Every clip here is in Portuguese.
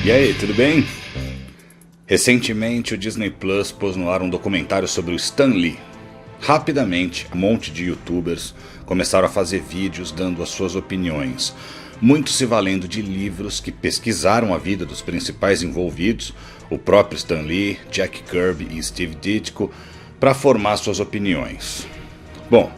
E aí, tudo bem? Recentemente o Disney Plus pôs no ar um documentário sobre o Stan Lee. Rapidamente, um monte de youtubers começaram a fazer vídeos dando as suas opiniões, muitos se valendo de livros que pesquisaram a vida dos principais envolvidos, o próprio Stan Lee, Jack Kirby e Steve Ditko, para formar suas opiniões. Bom,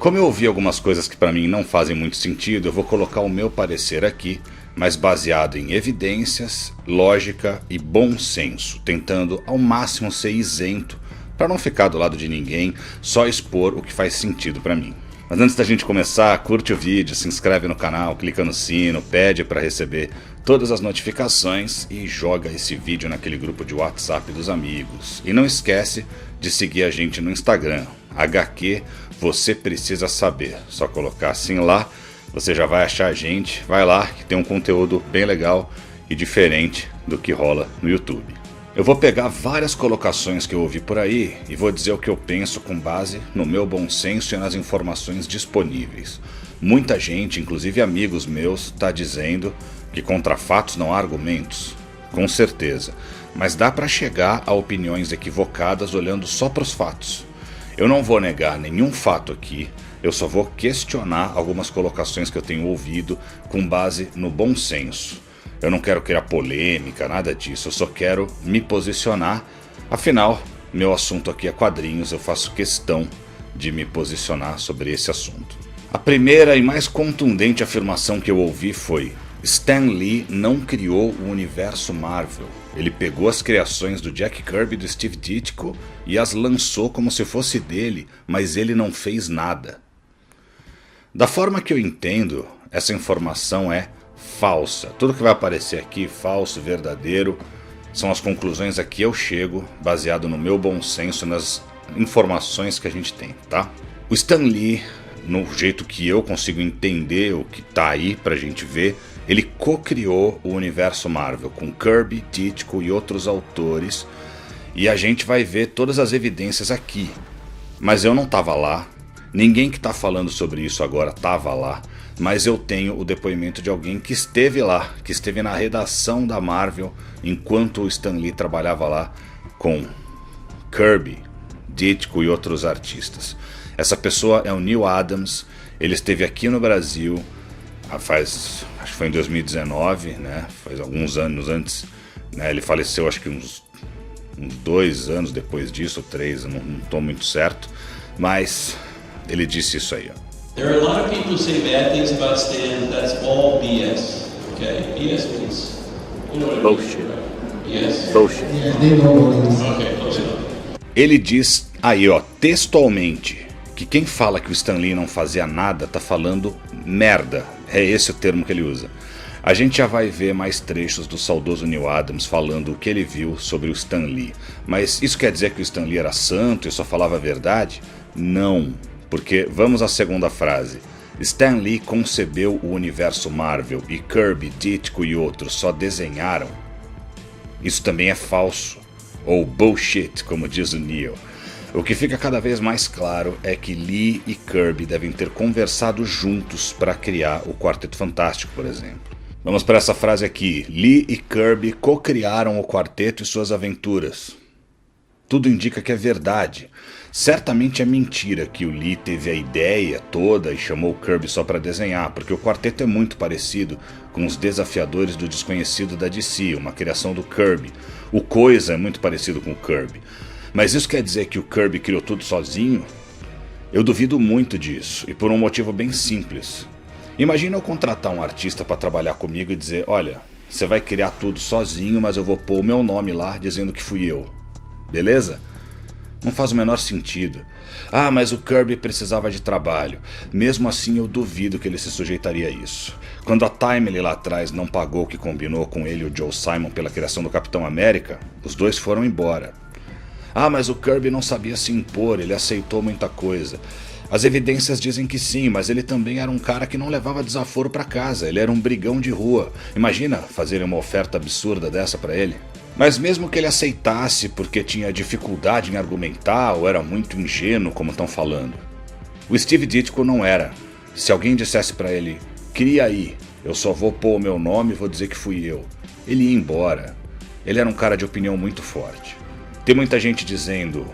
como eu ouvi algumas coisas que para mim não fazem muito sentido, eu vou colocar o meu parecer aqui, mas baseado em evidências, lógica e bom senso, tentando ao máximo ser isento para não ficar do lado de ninguém, só expor o que faz sentido para mim. Mas antes da gente começar, curte o vídeo, se inscreve no canal, clica no sino, pede para receber todas as notificações e joga esse vídeo naquele grupo de WhatsApp dos amigos. E não esquece de seguir a gente no Instagram, HQ Você Precisa Saber. Só colocar assim lá, você já vai achar a gente, vai lá que tem um conteúdo bem legal e diferente do que rola no YouTube. Eu vou pegar várias colocações que eu ouvi por aí e vou dizer o que eu penso com base no meu bom senso e nas informações disponíveis. Muita gente, inclusive amigos meus, está dizendo que contra fatos não há argumentos. Com certeza, mas dá para chegar a opiniões equivocadas olhando só para os fatos. Eu não vou negar nenhum fato aqui, eu só vou questionar algumas colocações que eu tenho ouvido com base no bom senso. Eu não quero criar polêmica, nada disso, eu só quero me posicionar. Afinal, meu assunto aqui é quadrinhos, eu faço questão de me posicionar sobre esse assunto. A primeira e mais contundente afirmação que eu ouvi foi: Stan Lee não criou o universo Marvel. Ele pegou as criações do Jack Kirby e do Steve Ditko e as lançou como se fosse dele, mas ele não fez nada. Da forma que eu entendo, essa informação é falsa. Tudo que vai aparecer aqui, falso, verdadeiro, são as conclusões a que eu chego, baseado no meu bom senso, nas informações que a gente tem, tá? O Stan Lee, no jeito que eu consigo entender o que tá aí pra gente ver, ele co-criou o universo Marvel com Kirby, Ditko e outros autores, e a gente vai ver todas as evidências aqui. Mas eu não tava lá, ninguém que tá falando sobre isso agora tava lá, mas eu tenho o depoimento de alguém que esteve lá, que esteve na redação da Marvel enquanto o Stan Lee trabalhava lá com Kirby, Ditko e outros artistas. Essa pessoa é o Neal Adams, ele esteve aqui no Brasil, acho que foi em 2019, né? Faz alguns anos antes, né? Ele faleceu acho que uns 2 anos depois disso, ou 3, eu não estou muito certo, mas ele disse isso aí, ó. There are a lot of people who say bad things about Stan. That's all BS. Okay, BS means you know what Bullshit. BS. Bullshit. Okay, close enough. Ele diz aí, ó, textualmente, que quem fala que o Stan Lee não fazia nada tá falando merda. É esse o termo que ele usa. A gente já vai ver mais trechos do saudoso Neal Adams falando o que ele viu sobre o Stan Lee. Mas isso quer dizer que o Stan Lee era santo e só falava a verdade? Não. Porque, vamos à segunda frase, Stan Lee concebeu o universo Marvel e Kirby, Ditko e outros só desenharam? Isso também é falso, ou bullshit, como diz o Neal. O que fica cada vez mais claro é que Lee e Kirby devem ter conversado juntos para criar o Quarteto Fantástico, por exemplo. Vamos para essa frase aqui, Lee e Kirby co-criaram o quarteto e suas aventuras. Tudo indica que é verdade. Certamente é mentira que o Lee teve a ideia toda e chamou o Kirby só para desenhar, porque o quarteto é muito parecido com os Desafiadores do Desconhecido da DC, uma criação do Kirby. O Coisa é muito parecido com o Kirby. Mas isso quer dizer que o Kirby criou tudo sozinho? Eu duvido muito disso, e por um motivo bem simples. Imagina eu contratar um artista para trabalhar comigo e dizer, olha, você vai criar tudo sozinho, mas eu vou pôr o meu nome lá dizendo que fui eu. Beleza? Não faz o menor sentido. Ah, mas o Kirby precisava de trabalho. Mesmo assim eu duvido que ele se sujeitaria a isso. Quando a Timely lá atrás não pagou o que combinou com ele e o Joe Simon pela criação do Capitão América, os dois foram embora. Ah, mas o Kirby não sabia se impor, ele aceitou muita coisa. As evidências dizem que sim, mas ele também era um cara que não levava desaforo para casa, ele era um brigão de rua. Imagina fazerem uma oferta absurda dessa para ele. Mas mesmo que ele aceitasse porque tinha dificuldade em argumentar ou era muito ingênuo, como estão falando, o Steve Ditko não era. Se alguém dissesse para ele, cria aí, eu só vou pôr o meu nome e vou dizer que fui eu, ele ia embora. Ele era um cara de opinião muito forte. Tem muita gente dizendo: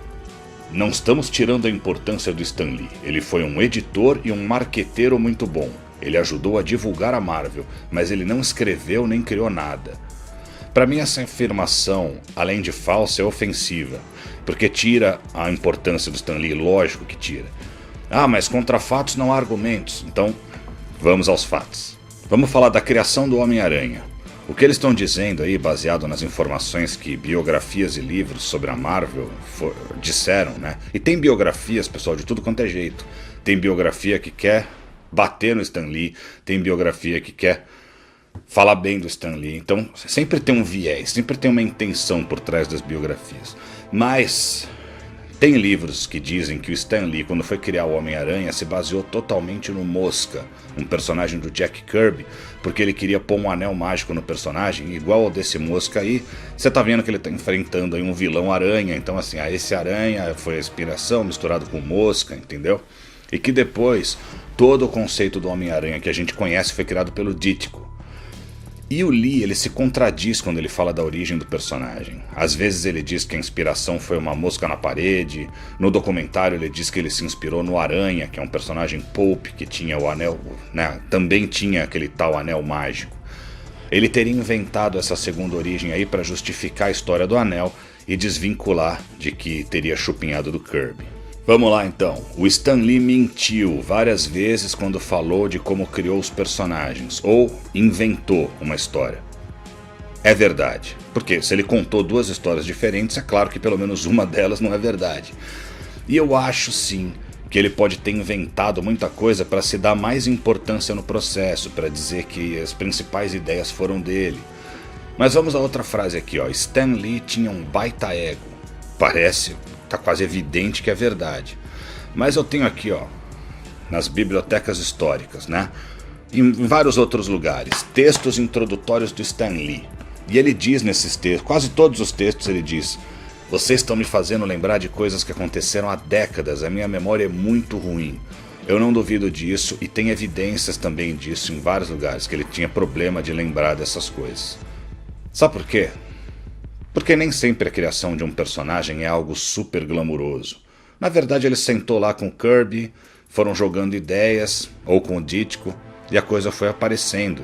não estamos tirando a importância do Stan Lee. Ele foi um editor e um marqueteiro muito bom. Ele ajudou a divulgar a Marvel, mas ele não escreveu nem criou nada. Para mim essa afirmação, além de falsa, é ofensiva, porque tira a importância do Stan Lee, lógico que tira. Ah, mas contra fatos não há argumentos. Então, vamos aos fatos. Vamos falar da criação do Homem-Aranha. O que eles estão dizendo aí, baseado nas informações que biografias e livros sobre a Marvel disseram, né? E tem biografias, pessoal, de tudo quanto é jeito. Tem biografia que quer bater no Stan Lee, tem biografia que quer falar bem do Stan Lee. Então, sempre tem um viés, sempre tem uma intenção por trás das biografias. Mas tem livros que dizem que o Stan Lee, quando foi criar o Homem-Aranha, se baseou totalmente no Mosca, um personagem do Jack Kirby, porque ele queria pôr um anel mágico no personagem, igual ao desse Mosca aí. Você tá vendo que ele tá enfrentando aí um vilão aranha, então assim, esse aranha foi a inspiração misturado com Mosca, entendeu? E que depois, todo o conceito do Homem-Aranha que a gente conhece foi criado pelo Ditko. E o Lee, ele se contradiz quando ele fala da origem do personagem. Às vezes ele diz que a inspiração foi uma mosca na parede. No documentário ele diz que ele se inspirou no Aranha, que é um personagem pulp que tinha o anel, né? Também tinha aquele tal anel mágico. Ele teria inventado essa segunda origem aí para justificar a história do anel e desvincular de que teria chupinhado do Kirby. Vamos lá então, o Stan Lee mentiu várias vezes quando falou de como criou os personagens, ou inventou uma história. É verdade, porque se ele contou duas histórias diferentes, é claro que pelo menos uma delas não é verdade. E eu acho sim que ele pode ter inventado muita coisa para se dar mais importância no processo, para dizer que as principais ideias foram dele. Mas vamos a outra frase aqui, ó. Stan Lee tinha um baita ego. Parece... tá quase evidente que é verdade. Mas eu tenho aqui, ó, nas bibliotecas históricas, né? Em vários outros lugares, textos introdutórios do Stan Lee. E ele diz nesses textos, quase todos os textos ele diz: vocês estão me fazendo lembrar de coisas que aconteceram há décadas, a minha memória é muito ruim. Eu não duvido disso e tem evidências também disso em vários lugares, que ele tinha problema de lembrar dessas coisas. Sabe por quê? Porque nem sempre a criação de um personagem é algo super glamuroso. Na verdade ele sentou lá com o Kirby, foram jogando ideias, ou com o Ditko, e a coisa foi aparecendo.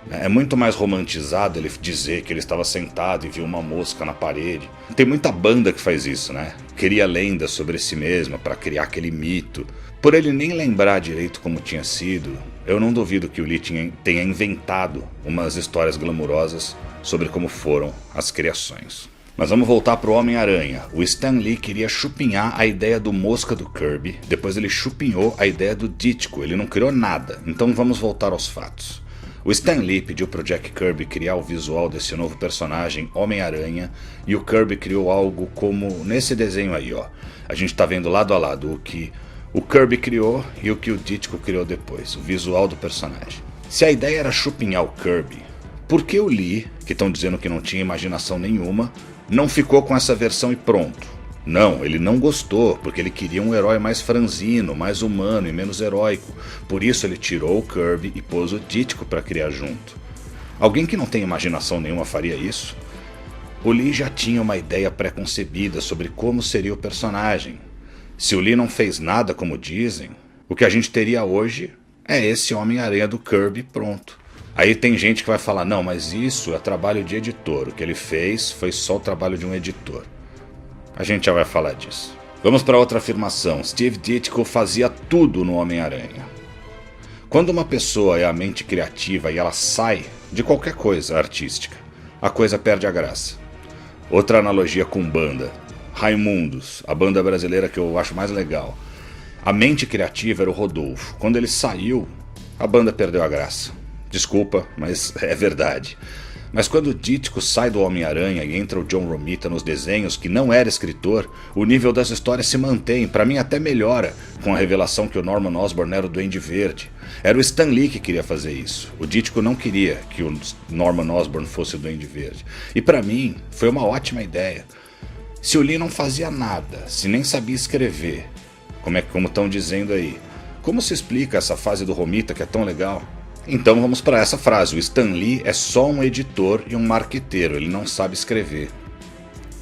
É muito mais romantizado ele dizer que ele estava sentado e viu uma mosca na parede. Tem muita banda que faz isso, né? Cria lendas sobre si mesma para criar aquele mito. Por ele nem lembrar direito como tinha sido, eu não duvido que o Lee tenha inventado umas histórias glamourosas sobre como foram as criações. Mas vamos voltar para o Homem-Aranha. O Stan Lee queria chupinhar a ideia do Mosca do Kirby, depois ele chupinhou a ideia do Ditko, ele não criou nada. Então vamos voltar aos fatos. O Stan Lee pediu para o Jack Kirby criar o visual desse novo personagem, Homem-Aranha, e o Kirby criou algo como nesse desenho aí, ó. A gente está vendo lado a lado o que o Kirby criou e o que o Ditko criou depois, o visual do personagem. Se a ideia era chupinhar o Kirby, por que o Lee, que estão dizendo que não tinha imaginação nenhuma, não ficou com essa versão e pronto? Não, ele não gostou, porque ele queria um herói mais franzino, mais humano e menos heróico. Por isso ele tirou o Kirby e pôs o Ditko para criar junto. Alguém que não tem imaginação nenhuma faria isso? O Lee já tinha uma ideia pré-concebida sobre como seria o personagem. Se o Lee não fez nada como dizem, o que a gente teria hoje é esse Homem-Aranha do Kirby pronto. Aí tem gente que vai falar, não, mas isso é trabalho de editor, o que ele fez foi só o trabalho de um editor. A gente já vai falar disso. Vamos para outra afirmação, Steve Ditko fazia tudo no Homem-Aranha. Quando uma pessoa é a mente criativa e ela sai de qualquer coisa artística, a coisa perde a graça. Outra analogia com banda, Raimundos, a banda brasileira que eu acho mais legal. A mente criativa era o Rodolfo, quando ele saiu, a banda perdeu a graça. Desculpa, mas é verdade. Mas quando o Ditko sai do Homem-Aranha e entra o John Romita nos desenhos, que não era escritor, o nível das histórias se mantém, pra mim até melhora, com a revelação que o Norman Osborn era o Duende Verde. Era o Stan Lee que queria fazer isso. O Ditko não queria que o Norman Osborn fosse o Duende Verde. E pra mim, foi uma ótima ideia. Se o Lee não fazia nada, se nem sabia escrever, como estão dizendo aí, como se explica essa fase do Romita que é tão legal? Então vamos para essa frase: o Stan Lee é só um editor e um marqueteiro, ele não sabe escrever.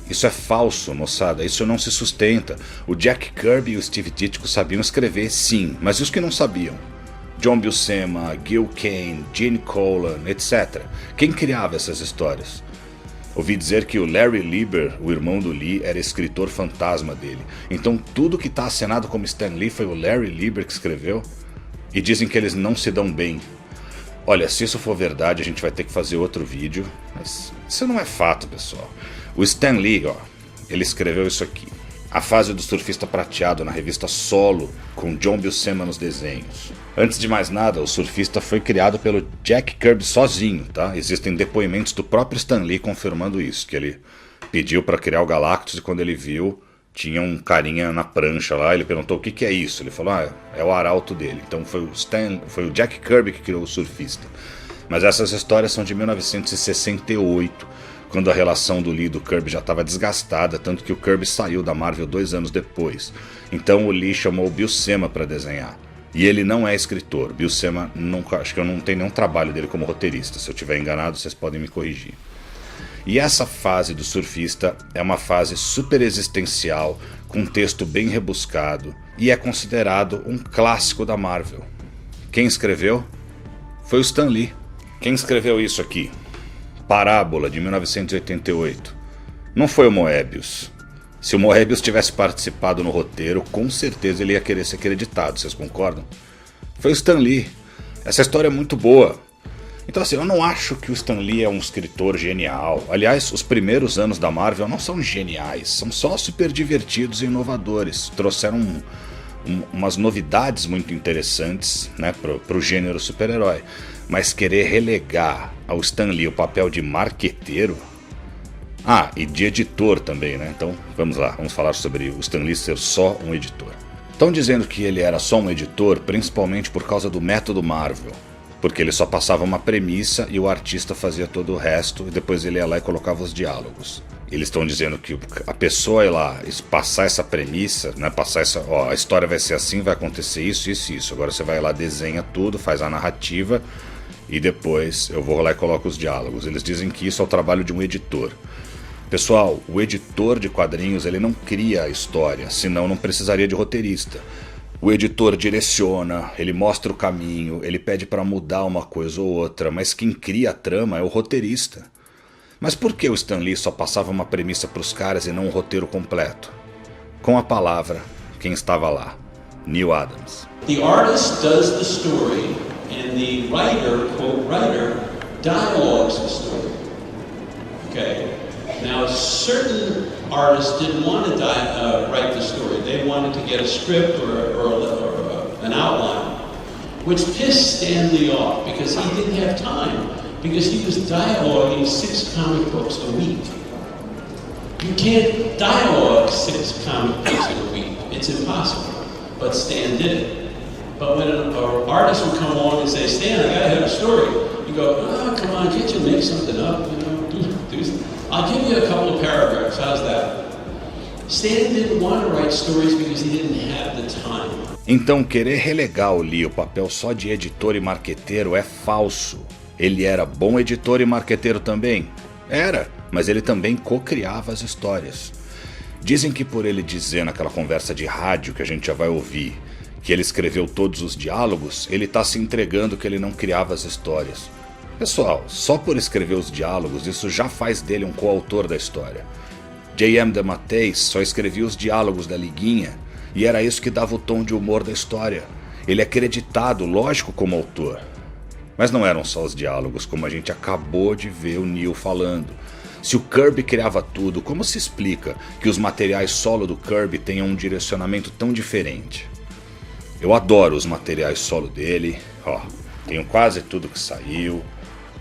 Isso é falso, moçada, isso não se sustenta. O Jack Kirby e o Steve Ditko sabiam escrever, sim, mas e os que não sabiam? John Buscema, Gil Kane, Gene Colan, etc. Quem criava essas histórias? Ouvi dizer que o Larry Lieber, o irmão do Lee, era escritor fantasma dele. Então tudo que está acenado como Stan Lee foi o Larry Lieber que escreveu? E dizem que eles não se dão bem. Olha, se isso for verdade, a gente vai ter que fazer outro vídeo, mas isso não é fato, pessoal. O Stan Lee, ó, ele escreveu isso aqui: A Fase do Surfista Prateado, na revista Solo, com John Buscema nos desenhos. Antes de mais nada, o Surfista foi criado pelo Jack Kirby sozinho, tá? Existem depoimentos do próprio Stan Lee confirmando isso, que ele pediu para criar o Galactus e quando ele viu, tinha um carinha na prancha lá, ele perguntou o que é isso, ele falou, é o arauto dele. Então foi o Jack Kirby que criou o Surfista. Mas essas histórias são de 1968, quando a relação do Lee e do Kirby já estava desgastada, tanto que o Kirby saiu da Marvel 2 anos depois. Então o Lee chamou o Buscema para desenhar. E ele não é escritor. Buscema, acho que eu não tenho nenhum trabalho dele como roteirista. Se eu estiver enganado, vocês podem me corrigir. E essa fase do Surfista é uma fase super existencial, com um texto bem rebuscado, e é considerado um clássico da Marvel. Quem escreveu? Foi o Stan Lee. Quem escreveu isso aqui? Parábola, de 1988. Não foi o Moebius. Se o Moebius tivesse participado no roteiro, com certeza ele ia querer ser acreditado, vocês concordam? Foi o Stan Lee. Essa história é muito boa. Então assim, eu não acho que o Stan Lee é um escritor genial. Aliás, os primeiros anos da Marvel não são geniais, são só super divertidos e inovadores. Trouxeram umas novidades muito interessantes, né, pro gênero super-herói. Mas querer relegar ao Stan Lee o papel de marqueteiro... e de editor também, né? Então vamos lá, vamos falar sobre o Stan Lee ser só um editor. Estão dizendo que ele era só um editor principalmente por causa do método Marvel, porque ele só passava uma premissa e o artista fazia todo o resto e depois ele ia lá e colocava os diálogos. Eles estão dizendo que a pessoa ir lá passar essa premissa, né? Passar essa, a história vai ser assim, vai acontecer isso, isso, isso. Agora você vai lá, desenha tudo, faz a narrativa e depois eu vou lá e coloco os diálogos. Eles dizem que isso é o trabalho de um editor. Pessoal, o editor de quadrinhos ele não cria a história, senão não precisaria de roteirista. O editor direciona, ele mostra o caminho, ele pede para mudar uma coisa ou outra, mas quem cria a trama é o roteirista. Mas por que o Stan Lee só passava uma premissa para os caras e não um roteiro completo? Com a palavra, quem estava lá? Neal Adams. The artist does the story and the writer, quote writer, dialogues the story. Okay? Now, certain artists didn't want to write the story. They wanted to get a script or an outline, which pissed Stan Lee off because he didn't have time, because he was dialoguing 6 comic books a week. You can't dialogue 6 comic books in a week. It's impossible. But Stan did it. But when an artist would come along and say, Stan, I gotta have a story, you go, come on, can't you make something up? Do something. I'll give you a couple of paragraphs, how's that? Stan didn't want to write stories because he didn't have the time. Então querer relegar o Lee o papel só de editor e marqueteiro é falso. Ele era bom editor e marqueteiro também? Era, mas ele também co-criava as histórias. Dizem que por ele dizer naquela conversa de rádio que a gente já vai ouvir, que ele escreveu todos os diálogos, ele está se entregando que ele não criava as histórias. Pessoal, só por escrever os diálogos, isso já faz dele um coautor da história. J.M. DeMatteis só escrevia os diálogos da Liguinha, e era isso que dava o tom de humor da história. Ele é acreditado, lógico, como autor. Mas não eram só os diálogos, como a gente acabou de ver o Neal falando. Se o Kirby criava tudo, como se explica que os materiais solo do Kirby tenham um direcionamento tão diferente? Eu adoro os materiais solo dele, tenho quase tudo que saiu.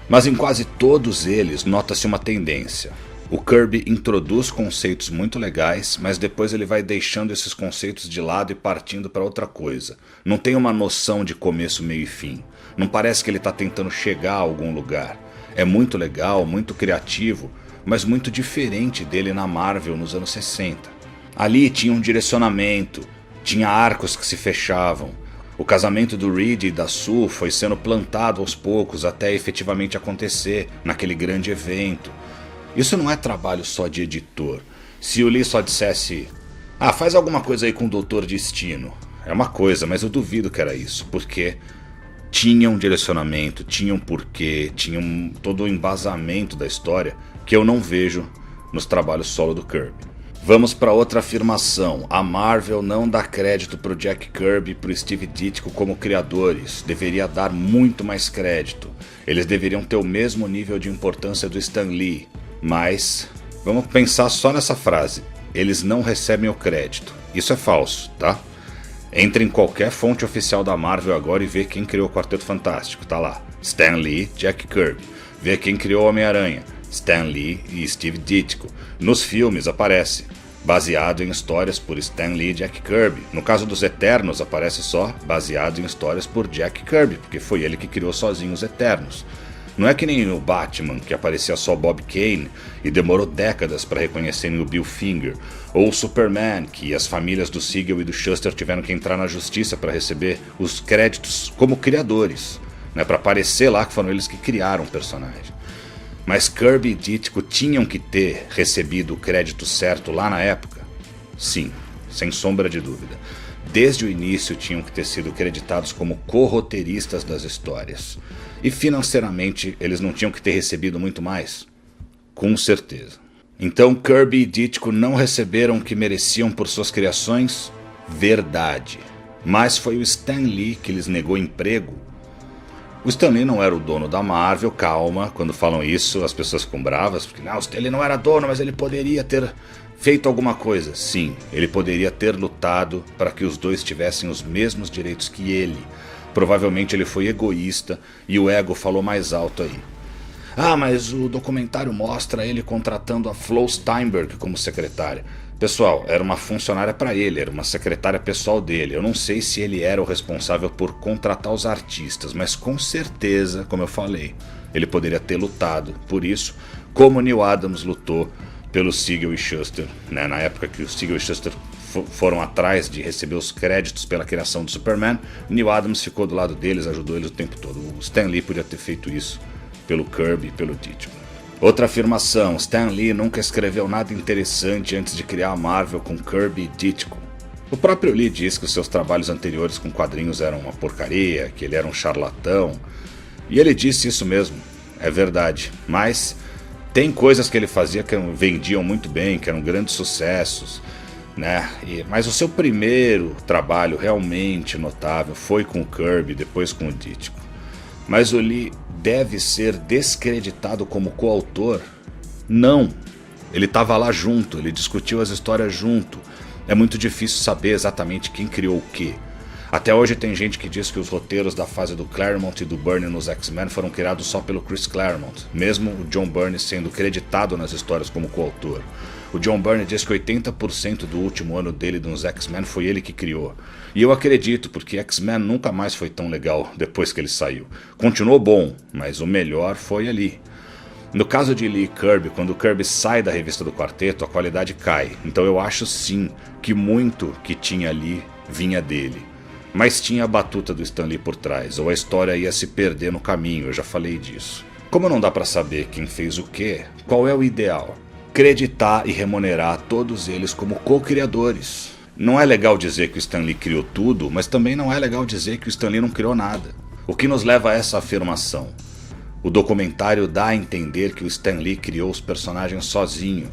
Mas em quase todos eles nota-se uma tendência. O Kirby introduz conceitos muito legais, mas depois ele vai deixando esses conceitos de lado e partindo para outra coisa. Não tem uma noção de começo, meio e fim. Não parece que ele está tentando chegar a algum lugar. É muito legal, muito criativo, mas muito diferente dele na Marvel nos anos 60. Ali tinha um direcionamento, tinha arcos que se fechavam. O casamento do Reed e da Sue foi sendo plantado aos poucos até efetivamente acontecer naquele grande evento. Isso não é trabalho só de editor. Se o Lee só dissesse: faz alguma coisa aí com o Doutor Destino, é uma coisa, mas eu duvido que era isso, porque tinha um direcionamento, tinha um porquê, tinha todo o embasamento da história que eu não vejo nos trabalhos solo do Kirby. Vamos para outra afirmação. A Marvel não dá crédito pro Jack Kirby e pro Steve Ditko como criadores. Deveria dar muito mais crédito. Eles deveriam ter o mesmo nível de importância do Stan Lee. Mas vamos pensar só nessa frase. Eles não recebem o crédito. Isso é falso, tá? Entre em qualquer fonte oficial da Marvel agora e vê quem criou o Quarteto Fantástico. Tá lá. Stan Lee, Jack Kirby. Vê quem criou o Homem-Aranha. Stan Lee e Steve Ditko. Nos filmes aparece baseado em histórias por Stan Lee e Jack Kirby. No caso dos Eternos aparece só baseado em histórias por Jack Kirby, porque foi ele que criou sozinho os Eternos. Não é que nem o Batman, que aparecia só Bob Kane e demorou décadas para reconhecerem o Bill Finger, ou o Superman, que as famílias do Siegel e do Shuster tiveram que entrar na justiça para receber os créditos como criadores, para aparecer lá que foram eles que criaram o personagem. Mas Kirby e Ditko tinham que ter recebido o crédito certo lá na época? Sim, sem sombra de dúvida. Desde o início tinham que ter sido creditados como co-roteiristas das histórias. E financeiramente eles não tinham que ter recebido muito mais? Com certeza. Então Kirby e Ditko não receberam o que mereciam por suas criações? Verdade. Mas foi o Stan Lee que lhes negou emprego? O Stan Lee não era o dono da Marvel, calma, quando falam isso as pessoas ficam bravas, porque o Stan Lee não era dono, mas ele poderia ter feito alguma coisa. Sim, ele poderia ter lutado para que os dois tivessem os mesmos direitos que ele. Provavelmente ele foi egoísta e o ego falou mais alto aí. Mas o documentário mostra ele contratando a Flo Steinberg como secretária. Pessoal, era uma funcionária para ele, era uma secretária pessoal dele. Eu não sei se ele era o responsável por contratar os artistas, mas com certeza, como eu falei, ele poderia ter lutado por isso, como Neil Adams lutou pelo Siegel e Shuster, na época que o Siegel e Shuster foram atrás de receber os créditos pela criação do Superman. Neil Adams ficou do lado deles, ajudou eles o tempo todo. O Stan Lee podia ter feito isso pelo Kirby e pelo Ditko. Outra afirmação, Stan Lee nunca escreveu nada interessante antes de criar a Marvel com Kirby e Ditko. O próprio Lee diz que os seus trabalhos anteriores com quadrinhos eram uma porcaria, que ele era um charlatão. E ele disse isso mesmo, é verdade. Mas tem coisas que ele fazia que vendiam muito bem, que eram grandes sucessos, mas o seu primeiro trabalho realmente notável foi com o Kirby, depois com o Ditko. Mas o Lee deve ser descreditado como coautor? Não. Ele estava lá junto, ele discutiu as histórias junto. É muito difícil saber exatamente quem criou o quê. Até hoje tem gente que diz que os roteiros da fase do Claremont e do Byrne nos X-Men foram criados só pelo Chris Claremont, mesmo o John Byrne sendo creditado nas histórias como coautor. O John Byrne diz que 80% do último ano dele nos X-Men foi ele que criou. E eu acredito, porque X-Men nunca mais foi tão legal depois que ele saiu. Continuou bom, mas o melhor foi ali. No caso de Lee e Kirby, quando o Kirby sai da revista do quarteto, a qualidade cai. Então eu acho sim que muito que tinha ali vinha dele. Mas tinha a batuta do Stan Lee por trás, ou a história ia se perder no caminho, eu já falei disso. Como não dá pra saber quem fez o quê, qual é o ideal? Creditar e remunerar todos eles como co-criadores. Não é legal dizer que o Stan Lee criou tudo, mas também não é legal dizer que o Stan Lee não criou nada. O que nos leva a essa afirmação? O documentário dá a entender que o Stan Lee criou os personagens sozinho.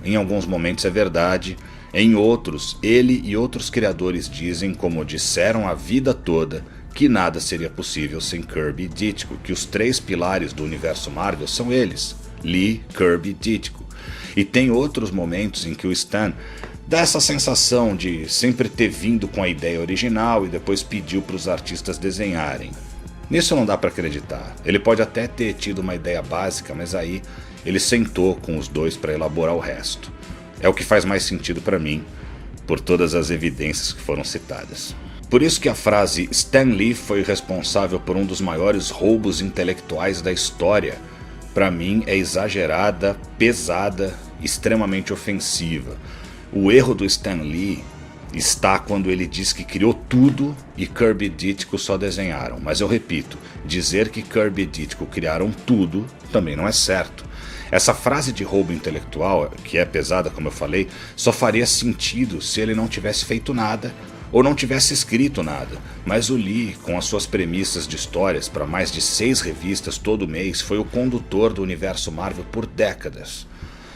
Em alguns momentos é verdade, em outros, ele e outros criadores dizem, como disseram a vida toda, que nada seria possível sem Kirby e Ditko, que os três pilares do universo Marvel são eles, Lee, Kirby e Ditko. E tem outros momentos em que o Stan dá essa sensação de sempre ter vindo com a ideia original e depois pediu para os artistas desenharem. Nisso não dá para acreditar. Ele pode até ter tido uma ideia básica, mas aí ele sentou com os dois para elaborar o resto. É o que faz mais sentido para mim, por todas as evidências que foram citadas. Por isso que a frase Stan Lee foi responsável por um dos maiores roubos intelectuais da história, para mim é exagerada, pesada, extremamente ofensiva. O erro do Stan Lee está quando ele diz que criou tudo e Kirby e Ditko só desenharam. Mas eu repito, dizer que Kirby e Ditko criaram tudo também não é certo. Essa frase de roubo intelectual, que é pesada como eu falei, só faria sentido se ele não tivesse feito nada ou não tivesse escrito nada. Mas o Lee, com as suas premissas de histórias para mais de 6 revistas todo mês, foi o condutor do universo Marvel por décadas.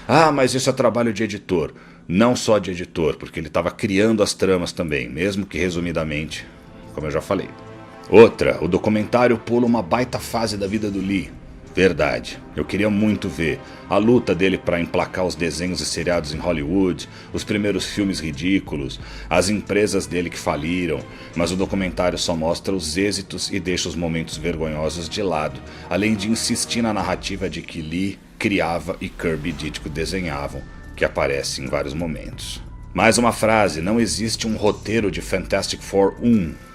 Ah, mas isso é trabalho de editor. Não só de editor, porque ele estava criando as tramas também, mesmo que resumidamente, como eu já falei. Outra, o documentário pula uma baita fase da vida do Lee. Verdade, eu queria muito ver a luta dele para emplacar os desenhos e seriados em Hollywood, os primeiros filmes ridículos, as empresas dele que faliram, mas o documentário só mostra os êxitos e deixa os momentos vergonhosos de lado, além de insistir na narrativa de que Lee criava e Kirby e Ditko desenhavam, que aparece em vários momentos. Mais uma frase, não existe um roteiro de Fantastic Four 1.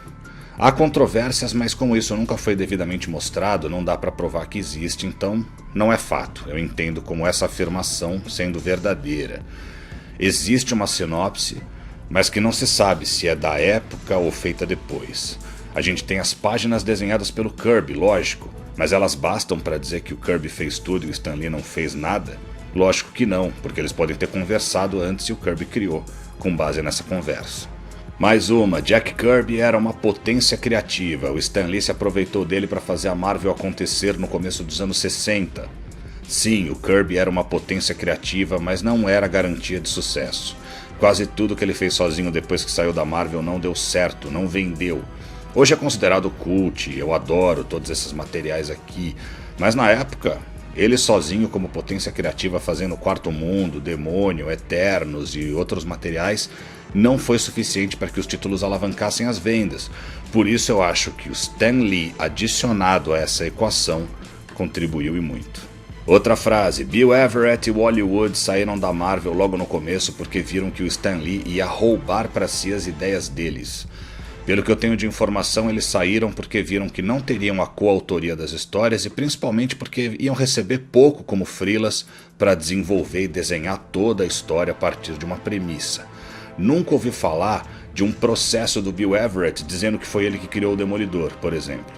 Há controvérsias, mas como isso nunca foi devidamente mostrado, não dá para provar que existe, então não é fato. Eu entendo como essa afirmação sendo verdadeira. Existe uma sinopse, mas que não se sabe se é da época ou feita depois. A gente tem as páginas desenhadas pelo Kirby, lógico, mas elas bastam para dizer que o Kirby fez tudo e o Stan Lee não fez nada? Lógico que não, porque eles podem ter conversado antes e o Kirby criou, com base nessa conversa. Mais uma, Jack Kirby era uma potência criativa, o Stan Lee se aproveitou dele para fazer a Marvel acontecer no começo dos anos 60. Sim, o Kirby era uma potência criativa, mas não era garantia de sucesso. Quase tudo que ele fez sozinho depois que saiu da Marvel não deu certo, não vendeu. Hoje é considerado cult, eu adoro todos esses materiais aqui, mas na época, ele sozinho como potência criativa fazendo Quarto Mundo, Demônio, Eternos e outros materiais não foi suficiente para que os títulos alavancassem as vendas. Por isso eu acho que o Stan Lee adicionado a essa equação contribuiu e muito. Outra frase, Bill Everett e Wally Wood saíram da Marvel logo no começo porque viram que o Stan Lee ia roubar para si as ideias deles. Pelo que eu tenho de informação, eles saíram porque viram que não teriam a coautoria das histórias e principalmente porque iam receber pouco como freelas para desenvolver e desenhar toda a história a partir de uma premissa. Nunca ouvi falar de um processo do Bill Everett dizendo que foi ele que criou o Demolidor, por exemplo.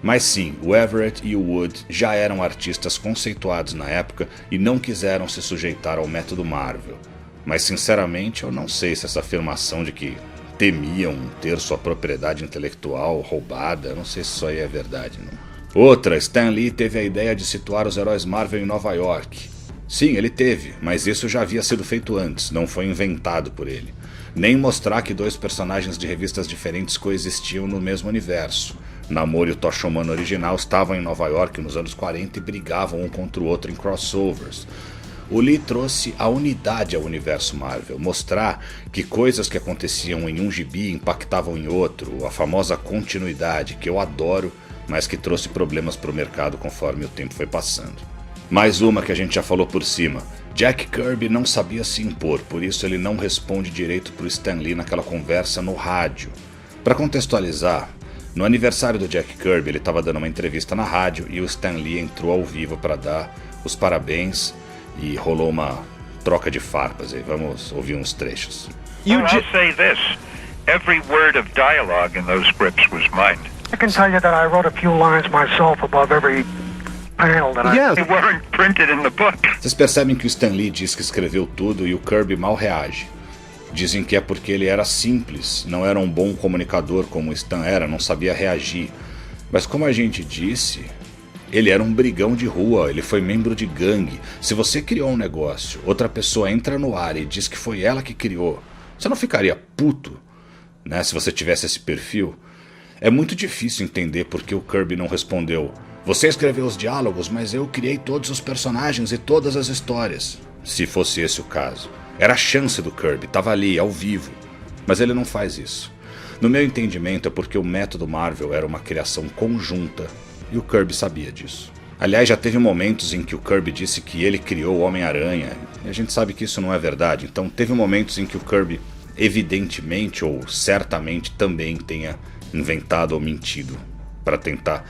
Mas sim, o Everett e o Wood já eram artistas conceituados na época e não quiseram se sujeitar ao método Marvel. Mas sinceramente eu não sei se essa afirmação de que temiam ter sua propriedade intelectual roubada, não sei se isso aí é verdade, não. Outra, Stan Lee teve a ideia de situar os heróis Marvel em Nova York. Sim, ele teve, mas isso já havia sido feito antes, não foi inventado por ele. Nem mostrar que 2 personagens de revistas diferentes coexistiam no mesmo universo. Namor e o Tocha Humana original estavam em Nova York nos anos 40 e brigavam um contra o outro em crossovers. O Lee trouxe a unidade ao universo Marvel, mostrar que coisas que aconteciam em um gibi impactavam em outro, a famosa continuidade, que eu adoro, mas que trouxe problemas para o mercado conforme o tempo foi passando. Mais uma que a gente já falou por cima, Jack Kirby não sabia se impor, por isso ele não responde direito para o Stan Lee naquela conversa no rádio. Para contextualizar, no aniversário do Jack Kirby ele estava dando uma entrevista na rádio e o Stan Lee entrou ao vivo para dar os parabéns e rolou uma troca de farpas aí. Vamos ouvir uns trechos. I'll say this. Every word of dialogue in those scripts was mine. I can tell you that I wrote a few lines myself above every panel that They weren't printed in the book. Vocês percebem que o Stan Lee diz que escreveu tudo e o Kirby mal reage. Dizem que é porque ele era simples, não era um bom comunicador como o Stan era, não sabia reagir. Mas como a gente disse, ele era um brigão de rua, ele foi membro de gangue. Se você criou um negócio, outra pessoa entra no ar e diz que foi ela que criou, você não ficaria puto, né, se você tivesse esse perfil? É muito difícil entender por que o Kirby não respondeu. Você escreveu os diálogos, mas eu criei todos os personagens e todas as histórias. Se fosse esse o caso. Era a chance do Kirby, estava ali, ao vivo. Mas ele não faz isso. No meu entendimento é porque o método Marvel era uma criação conjunta e o Kirby sabia disso. Aliás, já teve momentos em que o Kirby disse que ele criou o Homem-Aranha, e a gente sabe que isso não é verdade. Então teve momentos em que o Kirby evidentemente ou certamente também tenha inventado ou mentido para tentar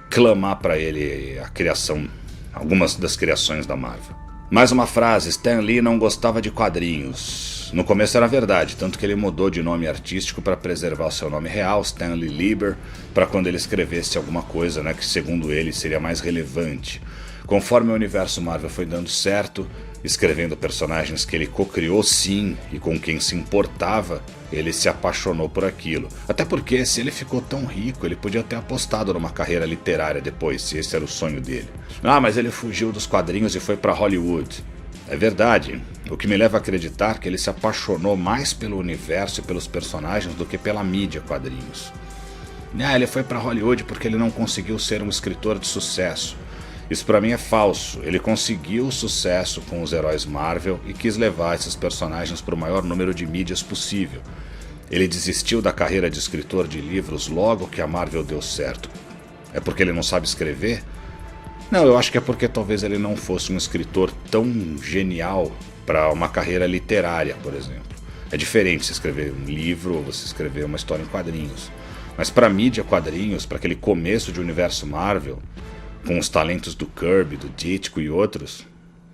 clamar para ele a criação, algumas das criações da Marvel. Mais uma frase, Stan Lee não gostava de quadrinhos. quadrinhos. No começo era verdade, tanto que ele mudou de nome artístico para preservar o seu nome real, Stan Lee Lieber, para quando ele escrevesse alguma coisa, né, que segundo ele seria mais relevante. Conforme o universo Marvel foi dando certo, escrevendo personagens que ele co-criou sim e com quem se importava, ele se apaixonou por aquilo. Até porque se ele ficou tão rico, ele podia ter apostado numa carreira literária depois, se esse era o sonho dele. Ah, mas ele fugiu dos quadrinhos e foi para Hollywood. É verdade, o que me leva a acreditar que ele se apaixonou mais pelo universo e pelos personagens do que pela mídia quadrinhos. Ele foi para Hollywood porque ele não conseguiu ser um escritor de sucesso. Isso pra mim é falso. Ele conseguiu sucesso com os heróis Marvel e quis levar esses personagens para o maior número de mídias possível. Ele desistiu da carreira de escritor de livros logo que a Marvel deu certo. É porque ele não sabe escrever? Não, eu acho que é porque talvez ele não fosse um escritor tão genial para uma carreira literária, por exemplo. É diferente você escrever um livro ou você escrever uma história em quadrinhos. Mas para mídia quadrinhos, para aquele começo de universo Marvel, com os talentos do Kirby, do Ditko e outros,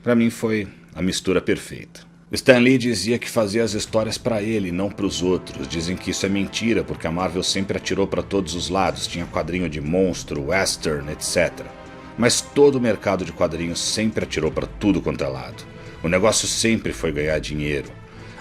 para mim foi a mistura perfeita. Stan Lee dizia que fazia as histórias para ele, não para os outros. Dizem que isso é mentira, porque a Marvel sempre atirou para todos os lados, tinha quadrinho de monstro, western, etc. Mas todo o mercado de quadrinhos sempre atirou para tudo quanto é lado. O negócio sempre foi ganhar dinheiro.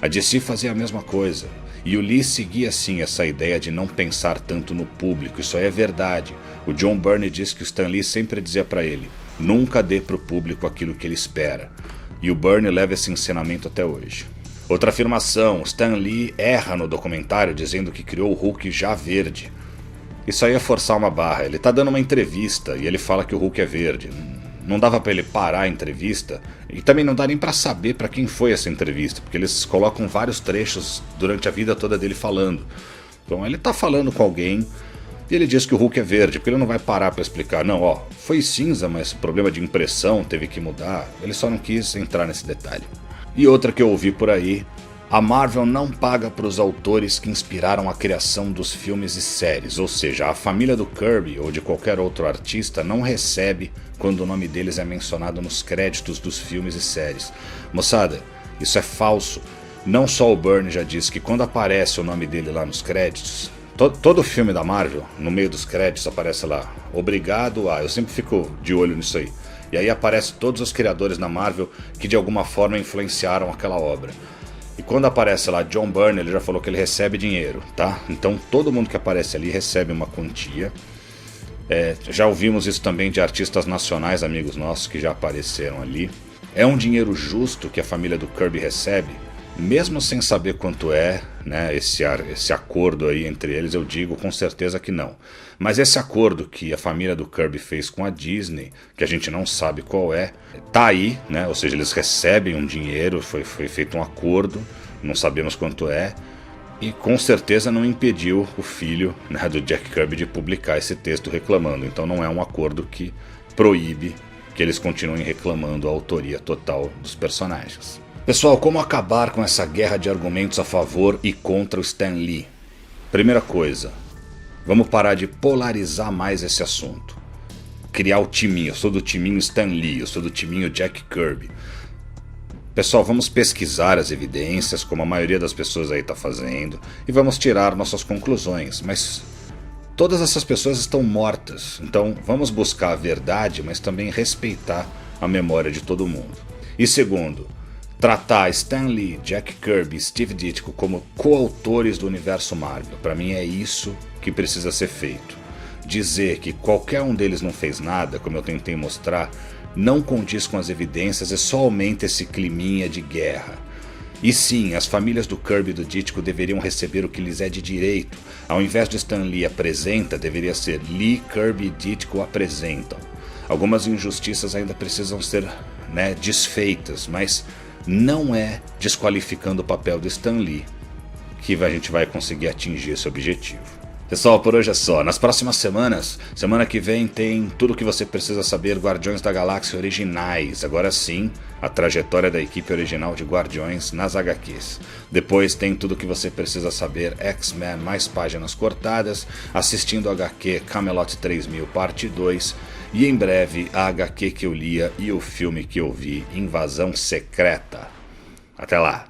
A DC fazia a mesma coisa. E o Lee seguia sim essa ideia de não pensar tanto no público, isso aí é verdade. O John Byrne diz que o Stan Lee sempre dizia para ele, nunca dê para o público aquilo que ele espera. E o Byrne leva esse ensinamento até hoje. Outra afirmação, Stan Lee erra no documentário dizendo que criou o Hulk já verde. Isso aí é forçar uma barra, ele tá dando uma entrevista e ele fala que o Hulk é verde. Não dava para ele parar a entrevista e também não dá nem para saber para quem foi essa entrevista, porque eles colocam vários trechos durante a vida toda dele falando. Então ele tá falando com alguém e ele diz que o Hulk é verde, porque ele não vai parar para explicar. Não, ó, foi cinza, mas problema de impressão teve que mudar. Ele só não quis entrar nesse detalhe. E outra que eu ouvi por aí, a Marvel não paga para os autores que inspiraram a criação dos filmes e séries, ou seja, a família do Kirby ou de qualquer outro artista não recebe quando o nome deles é mencionado nos créditos dos filmes e séries. Moçada, isso é falso. Não só o Byrne já disse que quando aparece o nome dele lá nos créditos, todo filme da Marvel, no meio dos créditos aparece lá, obrigado a... Eu sempre fico de olho nisso aí. E aí aparece todos os criadores da Marvel que de alguma forma influenciaram aquela obra. E quando aparece lá John Byrne, ele já falou que ele recebe dinheiro, tá? Então todo mundo que aparece ali recebe uma quantia. Já ouvimos isso também de artistas nacionais, amigos nossos, que já apareceram ali. É um dinheiro justo que a família do Kirby recebe? Mesmo sem saber quanto é, né, esse acordo aí entre eles, eu digo com certeza que não. Mas esse acordo que a família do Kirby fez com a Disney, que a gente não sabe qual é, tá aí, né? Ou seja, eles recebem um dinheiro, foi feito um acordo, não sabemos quanto é, e com certeza não impediu o filho, né, do Jack Kirby de publicar esse texto reclamando. Então não é um acordo que proíbe que eles continuem reclamando a autoria total dos personagens. Pessoal, como acabar com essa guerra de argumentos a favor e contra o Stan Lee? Primeira coisa, vamos parar de polarizar mais esse assunto. Criar o timinho, eu sou do timinho Stan Lee, eu sou do timinho Jack Kirby. Pessoal, vamos pesquisar as evidências, como a maioria das pessoas aí está fazendo, e vamos tirar nossas conclusões, mas todas essas pessoas estão mortas, então vamos buscar a verdade, mas também respeitar a memória de todo mundo. E segundo, tratar Stan Lee, Jack Kirby e Steve Ditko como coautores do universo Marvel. Para mim é isso que precisa ser feito. Dizer que qualquer um deles não fez nada, como eu tentei mostrar, não condiz com as evidências e só aumenta esse climinha de guerra. E sim, as famílias do Kirby e do Ditko deveriam receber o que lhes é de direito. Ao invés de Stan Lee apresenta, deveria ser Lee, Kirby e Ditko apresentam. Algumas injustiças ainda precisam ser, desfeitas, mas não é desqualificando o papel do Stan Lee que a gente vai conseguir atingir esse objetivo. Pessoal, por hoje é só. Nas próximas semanas, semana que vem tem tudo o que você precisa saber Guardiões da Galáxia originais. Agora sim, a trajetória da equipe original de Guardiões nas HQs. Depois tem tudo o que você precisa saber X-Men mais páginas cortadas, assistindo a HQ Camelot 3000 parte 2 e em breve a HQ que eu lia e o filme que eu vi, Invasão Secreta. Até lá!